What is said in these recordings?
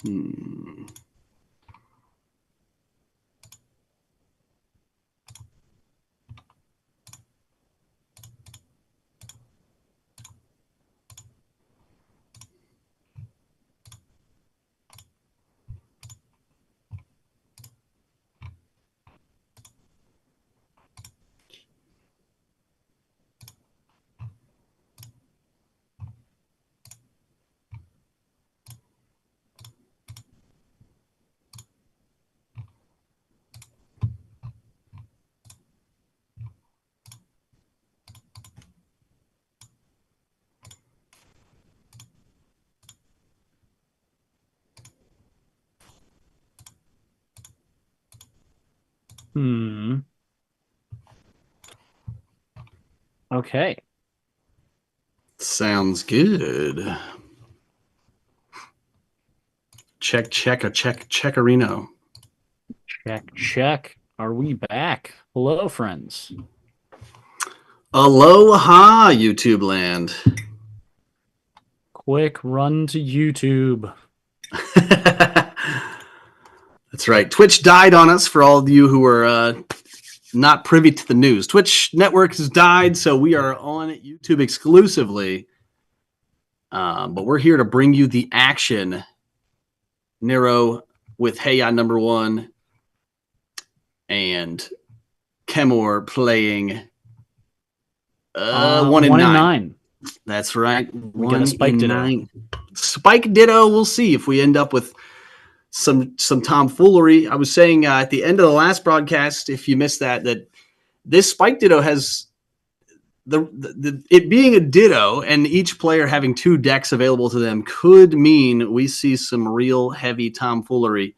Hmm. Hmm. Okay. Sounds good. Checkerino. Check, check. Are we back? Hello, friends. Aloha, YouTube land. Quick run to YouTube. That's right. Twitch died on us for all of you who are not privy to the news. Twitch network has died, so we are on YouTube exclusively. But we're here to bring you the action. Nero with Heian number 1 and Kemor playing 1 in One in 9. nine. That's right. We got a 1 spike in ditto. 9. Spike Ditto. We'll see if we end up with some tomfoolery. I was saying at the end of the last broadcast, if you missed that this Spike Ditto has it being a Ditto and each player having 2 decks available to them could mean we see some real heavy tomfoolery,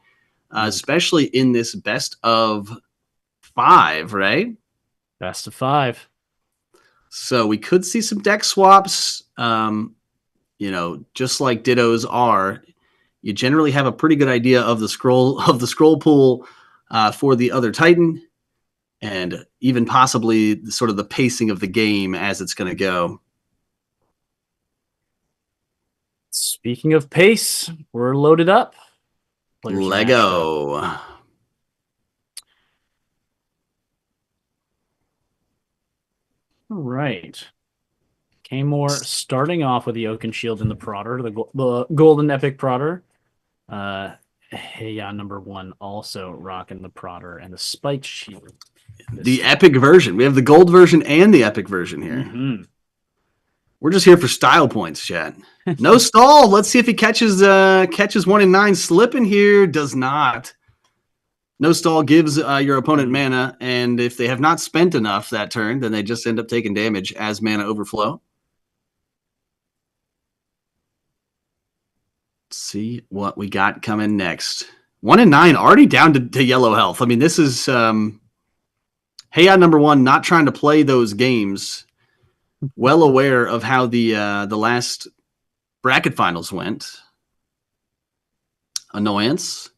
especially in this best of 5, right? Best of 5. So we could see some deck swaps. Just like Dittos are, you generally have a pretty good idea of the scroll pool for the other Titan, and even possibly sort of the pacing of the game as it's going to go. Speaking of pace, we're loaded up. Players are matched up. Lego. All right. Kmore starting off with the Oaken Shield in the Prodder, the Golden Epic Prodder. Heian number 1 also rocking the Prodder and the Spiked Shield. The epic version. We have the gold version and the epic version here. Mm-hmm. We're just here for style points, chat. No stall. Let's see if he catches 1 in 9. Slipping here does not. No stall gives your opponent mana, and if they have not spent enough that turn, then they just end up taking damage as mana overflow. Let's see what we got coming next. 1 in 9 already down to yellow health. I mean, this is Heian number 1 not trying to play those games. Well aware of how the last bracket finals went. Annoyance.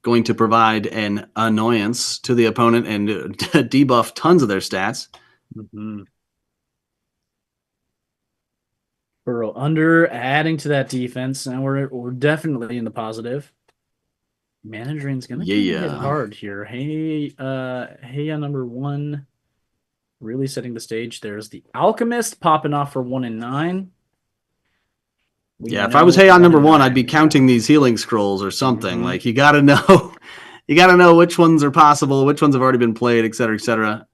Going to provide an annoyance to the opponent and debuff tons of their stats. Mm-hmm. Burrow under, adding to that defense. Now we're definitely in the positive. Mana Drain's gonna come hit hard here. Heian number 1 really setting the stage. There's the Alchemist popping off for 1 in 9. If I was Heian number 1, I'd be counting these healing scrolls or something. Mm-hmm. Like, you got to know. You got to know which ones are possible, which ones have already been played, et cetera, et cetera.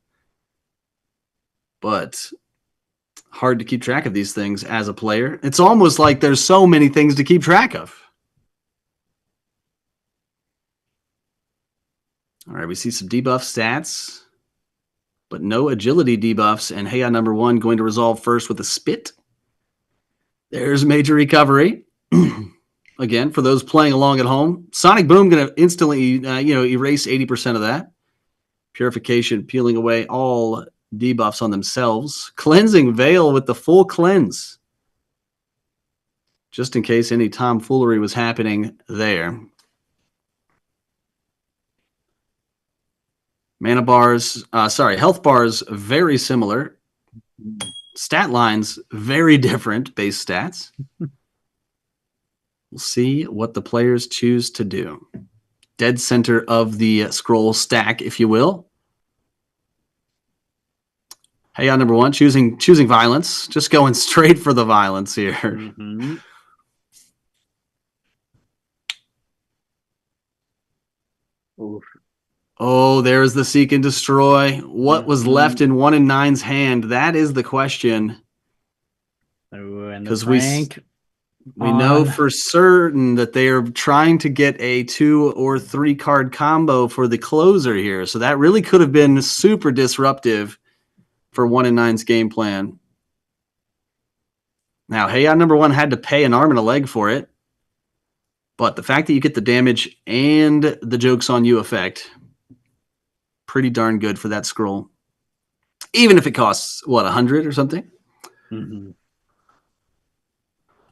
But hard to keep track of these things as a player. It's almost like there's so many things to keep track of. All right, we see some debuff stats, but no agility debuffs. And Heian number 1 going to resolve first with a spit. There's major recovery. Again, for those playing along at home, Sonic Boom going to instantly, erase 80% of that. Purification, peeling away all debuffs on themselves. Cleansing Veil with the full cleanse. Just in case any tomfoolery was happening there. Mana bars, health bars, very similar. Stat lines, very different base stats. We'll see what the players choose to do. Dead center of the scroll stack, if you will. Hey, on number one, choosing violence. Just going straight for the violence here. Mm-hmm. Oh, there's the Seek and Destroy. What was left in 1 and 9's hand? That is the question. Because we know for certain that they are trying to get a 2 or 3 card combo for the closer here. So that really could have been super disruptive for 1 and 9's game plan. Now, hey, on number one had to pay an arm and a leg for it. But the fact that you get the damage and the joke's on you effect, pretty darn good for that scroll. Even if it costs, 100 or something? Mm-hmm.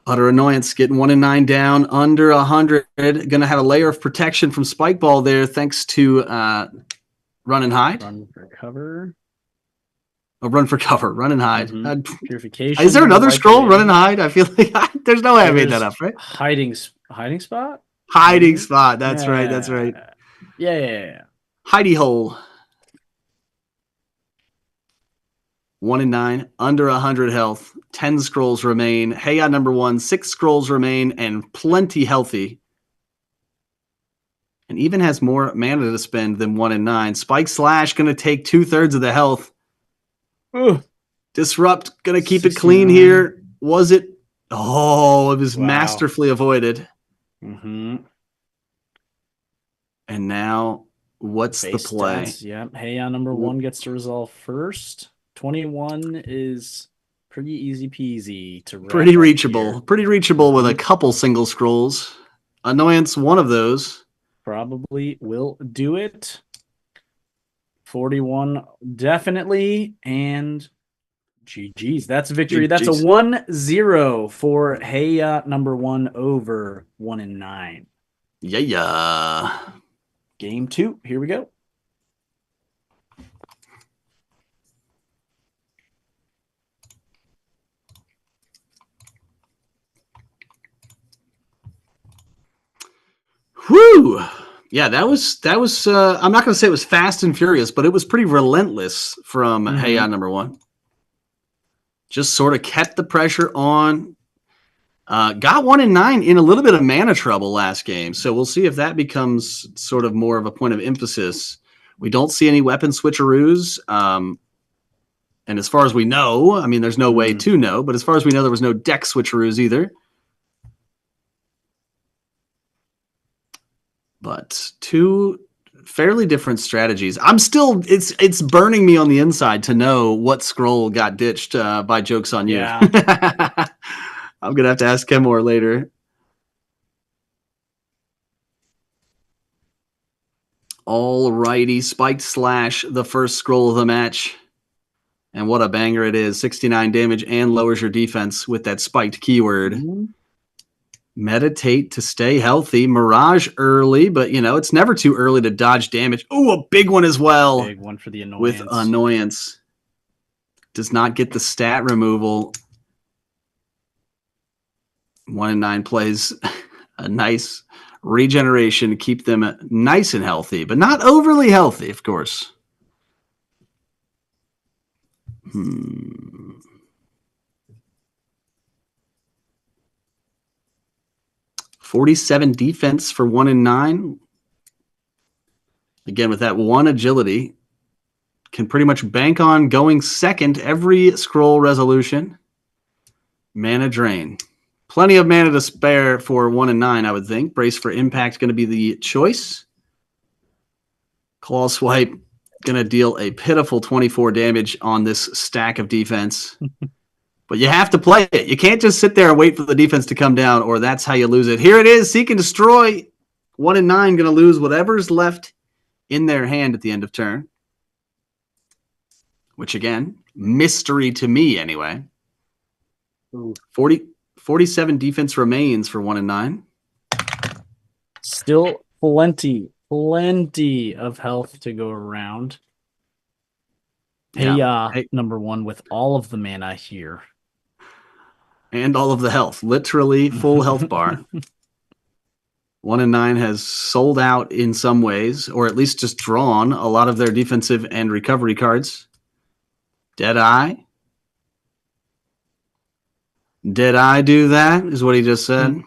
Utter Annoyance getting 1 and 9 down, under 100. Going to have a layer of protection from Spike Ball there thanks to Run and Hide. Run for cover. Oh, Run for cover. Run and Hide. Mm-hmm. Purification. Is there another scroll? Run and Hide? I feel like there's no way I made that up, right? Hiding spot? Hiding spot. That's right. That's right. Yeah. Hidey hole. 1 and 9, under 100 health. 10 scrolls remain. Hey, on number one, 6 scrolls remain, and plenty healthy. And even has more mana to spend than 1 and 9. Spike Slash going to take 2/3 of the health. Ugh. Disrupt going to keep 69. It clean here. Was it? Oh, it was masterfully avoided. Mm-hmm. And now, what's the play? Stats, yeah. Hey, on number one gets to resolve first. 21 is pretty easy peasy to wrap pretty reachable. Here. Pretty reachable with a couple single scrolls. Annoyance, one of those. Probably will do it. 41 definitely. And GG's. That's a victory. That's a 1-0 for Hey number one over 1 and 9. Yeah. Game 2. Here we go. Whew. Yeah, that was I'm not going to say it was fast and furious, but it was pretty relentless from Hey on number one. Just sort of kept the pressure on. Got 1 and 9 in a little bit of mana trouble last game. So we'll see if that becomes sort of more of a point of emphasis. We don't see any weapon switcheroos. And as far as we know, I mean, there's no way to know, but as far as we know, there was no deck switcheroos either. But 2 fairly different strategies. I'm still, it's burning me on the inside to know what scroll got ditched by Jokes on You. Yeah. I'm going to have to ask him more later. All righty. Spiked Slash, the first scroll of the match. And what a banger it is. 69 damage and lowers your defense with that spiked keyword. Meditate to stay healthy. Mirage early, but, it's never too early to dodge damage. Oh, a big one as well. Big one for the Annoyance. With Annoyance. Does not get the stat removal. 1 and 9 plays a nice regeneration to keep them nice and healthy, but not overly healthy, of course. 47 defense for 1 and 9. Again, with that 1 agility, can pretty much bank on going second every scroll resolution. Mana drain. Plenty of mana to spare for 1 and 9, I would think. Brace for Impact going to be the choice. Claw Swipe going to deal a pitiful 24 damage on this stack of defense. But you have to play it. You can't just sit there and wait for the defense to come down, or that's how you lose it. Here it is. Seek and Destroy. 1 and 9 going to lose whatever's left in their hand at the end of turn. Which, again, mystery to me anyway. 47 defense remains for 1 and 9. Still plenty of health to go around. Hey, number one with all of the mana here. And all of the health. Literally full health bar. 1-9 has sold out in some ways, or at least just drawn a lot of their defensive and recovery cards. Deadeye. Did I do that? Is what he just said.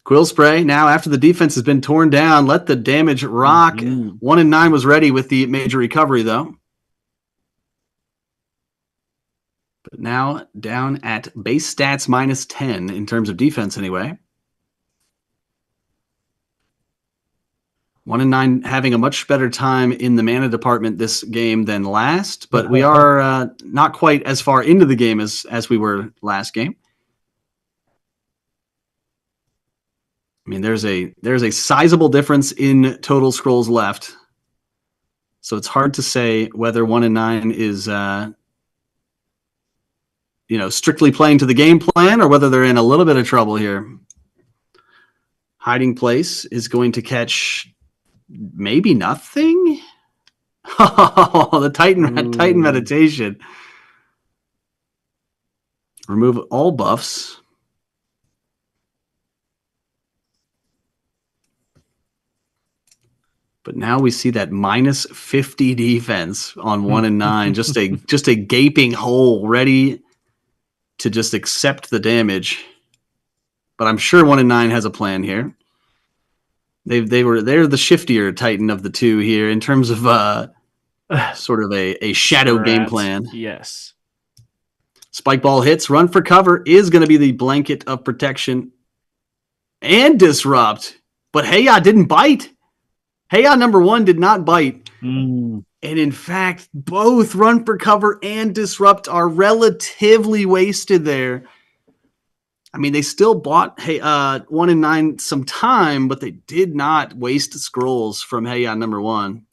Quill Spray. Now, after the defense has been torn down, let the damage rock. 1-9 was ready with the major recovery, though. But now down at base stats minus 10 in terms of defense, anyway. 1-9 having a much better time in the mana department this game than last, but we are not quite as far into the game as we were last game. I mean, there's a sizable difference in total scrolls left, so it's hard to say whether 1-9 is strictly playing to the game plan or whether they're in a little bit of trouble here. Hiding Place is going to catch maybe nothing. Oh, the Titan meditation. Remove all buffs. But now we see that minus 50 defense on 1-9. just a gaping hole ready to just accept the damage. But I'm sure 1-9 has a plan here. They're the shiftier Titan of the two here in terms of sort of a shadow game plan. Yes. Spike Ball hits, run for cover is going to be the blanket of protection and disrupt. But Heya didn't bite. Heya number 1 did not bite. And in fact, both run for cover and disrupt are relatively wasted there. I mean, they still bought 1-9 some time, but they did not waste scrolls from Heya number 1.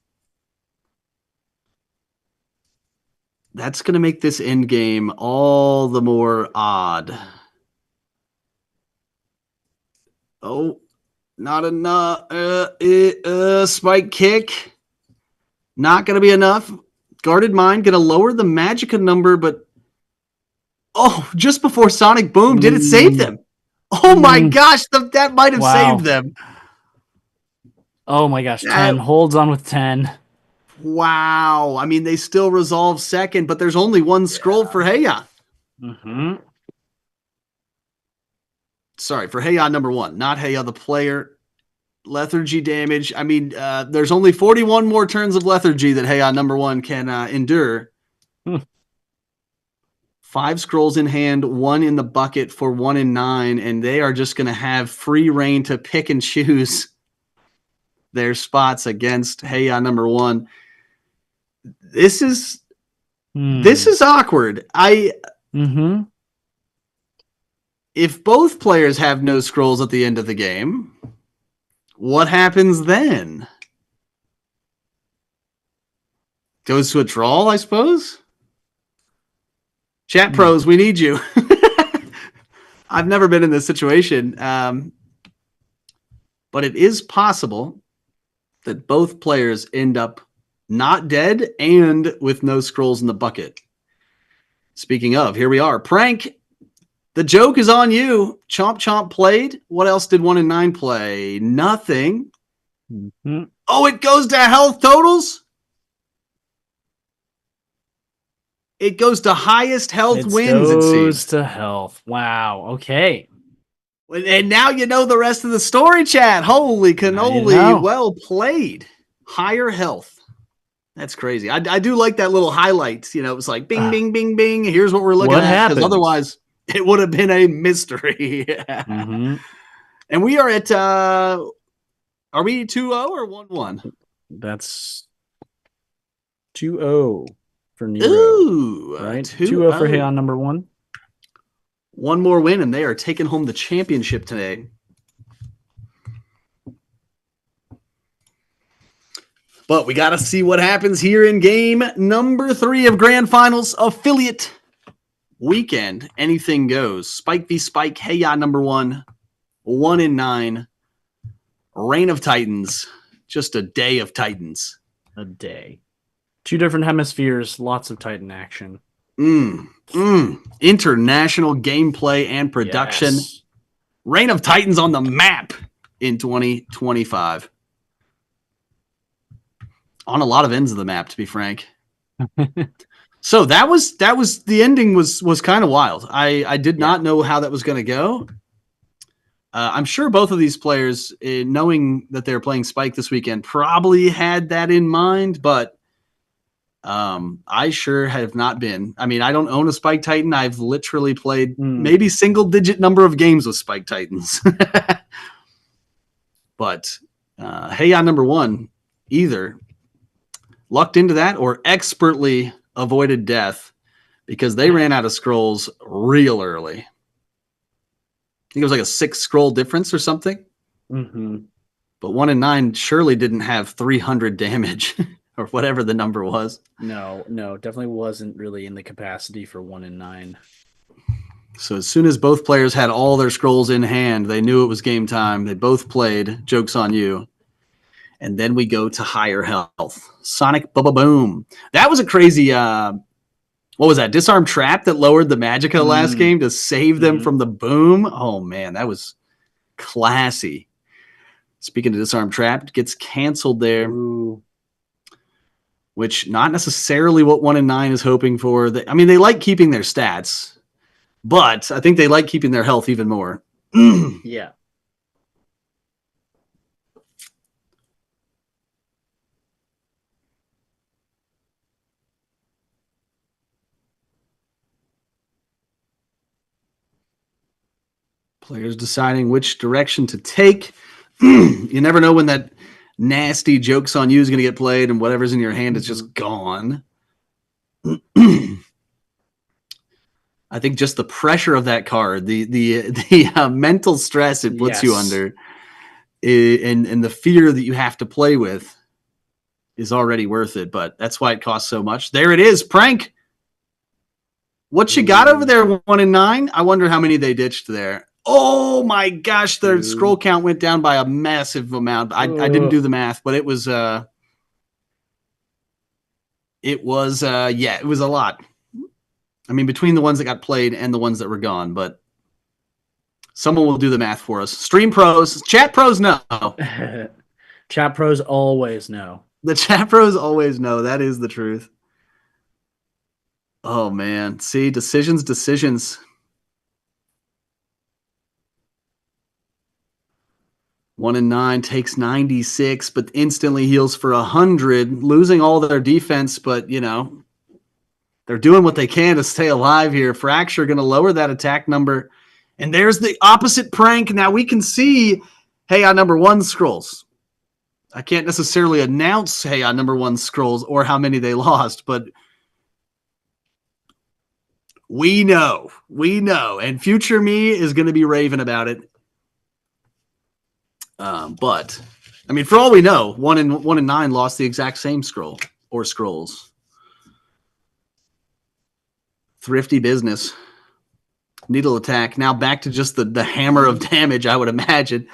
That's going to make this end game all the more odd. Oh, not enough. Spike kick. Not going to be enough. Guarded Mind going to lower the Magicka number, but just before Sonic Boom, did it save them? Oh my gosh, that might have saved them. Oh my gosh, 10 holds on with 10. Wow. I mean, they still resolve second, but there's only one scroll for Heya. Sorry, for Heya number 1, not Heya the player. Lethargy damage. I mean, there's only 41 more turns of lethargy that Heya number 1 can endure. 5 scrolls in hand, 1 in the bucket for 1-9, and they are just going to have free reign to pick and choose their spots against Heya number 1. This is awkward. If both players have no scrolls at the end of the game, what happens then? Goes to a draw, I suppose? Chat pros, we need you. I've never been in this situation. But it is possible that both players end up not dead and with no scrolls in the bucket. Speaking of, here we are. Prank, the joke is on you. Chomp Chomp played. What else did 1-9 play? Nothing. Oh, it goes to health totals? It goes to highest health wins, it seems. It goes to health. Wow. Okay. And now you know the rest of the story, chat. Holy cannoli. Well played. Higher health. That's crazy. I do like that little highlight. It was like bing, bing, bing, bing. Here's what we're looking at. Because otherwise, it would have been a mystery. And we are at, are we 2-0 or 1-1? That's 2-0. For Nero, ooh, right? 2-0 for Heya number 1. One more win, and they are taking home the championship today. But we got to see what happens here in game number 3 of Grand Finals Affiliate Weekend. Anything goes. Spike v Spike, Heya number 1, 1-9. Reign of Titans. Just a day of Titans. A day. 2 different hemispheres, lots of Titan action. International gameplay and production. Yes. Reign of Titans on the map in 2025. On a lot of ends of the map, to be frank. So that was the ending was kind of wild. I did not know how that was going to go. I'm sure both of these players, knowing that they're playing Spike this weekend, probably had that in mind, but I sure have not been. I mean, I don't own a Spike Titan. I've literally played maybe single-digit number of games with Spike Titans. But hey, on number one, either lucked into that or expertly avoided death because they ran out of scrolls real early. I think it was like a 6 scroll difference or something. Mm-hmm. But 1 and 9 surely didn't have 300 damage or whatever the number was. No, definitely wasn't really in the capacity for 1 and 9. So as soon as both players had all their scrolls in hand, they knew it was game time. They both played. Joke's on you. And then we go to higher health. Sonic Boom. That was a crazy, what was that? Disarm Trap that lowered the Magicka last game to save them from the boom. Oh, man, that was classy. Speaking of Disarm Trap, gets canceled there. Ooh. Which not necessarily what 1 and 9 is hoping for. I mean, they like keeping their stats, but I think they like keeping their health even more. Yeah. Players deciding which direction to take. You never know when that nasty Joke's on you is going to get played, and whatever's in your hand is just gone. I think just the pressure of that card, the mental stress it puts you under, and the fear that you have to play with is already worth it. But that's why it costs so much. There it is, Prank. What you got over there, 1 and 9? I wonder how many they ditched there. Oh my gosh, their scroll count went down by a massive amount. I didn't do the math, but it was a lot. I mean, between the ones that got played and the ones that were gone, but someone will do the math for us. Stream pros, chat pros know. Chat pros always know. The chat pros always know. That is the truth. Oh man, see, decisions. 1 and 9 takes 96, but instantly heals for 100, losing all their defense. But they're doing what they can to stay alive here. Fracture going to lower that attack number, and there's the opposite Prank. Now we can see, hey, on number 1 scrolls. I can't necessarily announce, hey, on number 1 scrolls or how many they lost, but we know, and future me is going to be raving about it. But I mean, for all we know, 1 and 9 lost the exact same scroll or scrolls. Thrifty business. Needle attack. Now back to just the hammer of damage, I would imagine.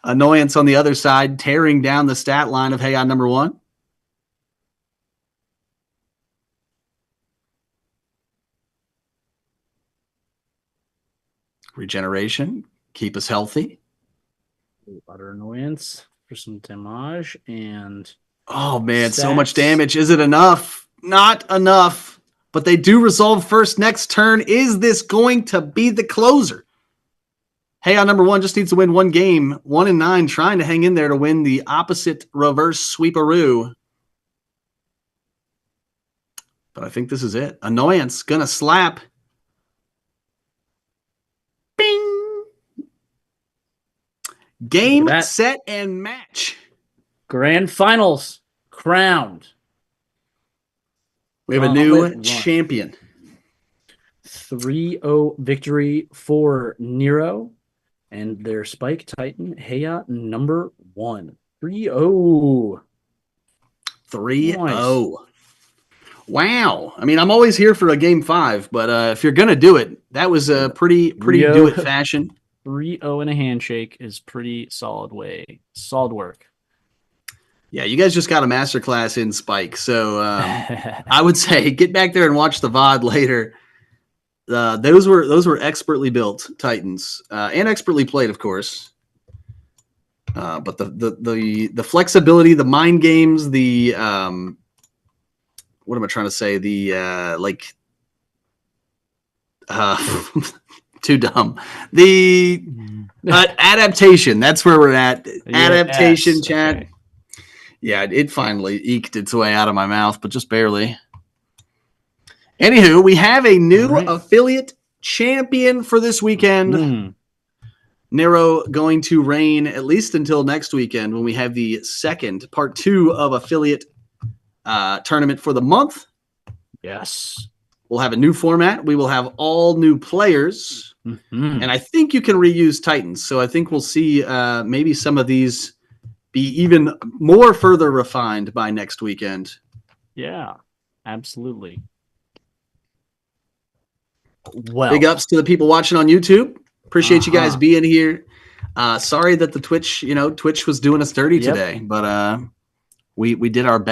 Annoyance on the other side, tearing down the stat line of hey on number 1. Regeneration. Keep us healthy. Utter annoyance for some damage and oh man, stats. So much damage. Is it enough? Not enough. But they do resolve first next turn. Is this going to be the closer? Hey, on number 1 just needs to win 1 game. 1 and 9 trying to hang in there to win the opposite reverse sweeperoo. But I think this is it. Annoyance gonna slap. Bing. Game, set, and match. Grand finals crowned. We have a new champion. 3-0 victory for Nero and their Spike Titan, Heya number 1. 3-0. 3-0. Nice. Wow. I mean, I'm always here for a game 5, but if you're going to do it, that was a pretty do it fashion. 3-0 and a handshake is pretty solid work. Yeah, you guys just got a masterclass in Spike. So I would say get back there and watch the VOD later those were expertly built Titans and expertly played, of course. But the flexibility, the mind games, the what am I trying to say? The too dumb. The adaptation. That's where we're at. Adaptation, yes, chat. Okay. Yeah, it finally eked its way out of my mouth, but just barely. Anywho, we have a new affiliate champion for this weekend. Nero going to reign at least until next weekend when we have the second part 2 of affiliate tournament for the month. Yes. We'll have a new format. We will have all new players. And I think you can reuse Titans. So I think we'll see maybe some of these be even more further refined by next weekend. Yeah, absolutely. Well, big ups to the people watching on YouTube. Appreciate you guys being here. Sorry that the Twitch was doing us dirty today, but we did our best.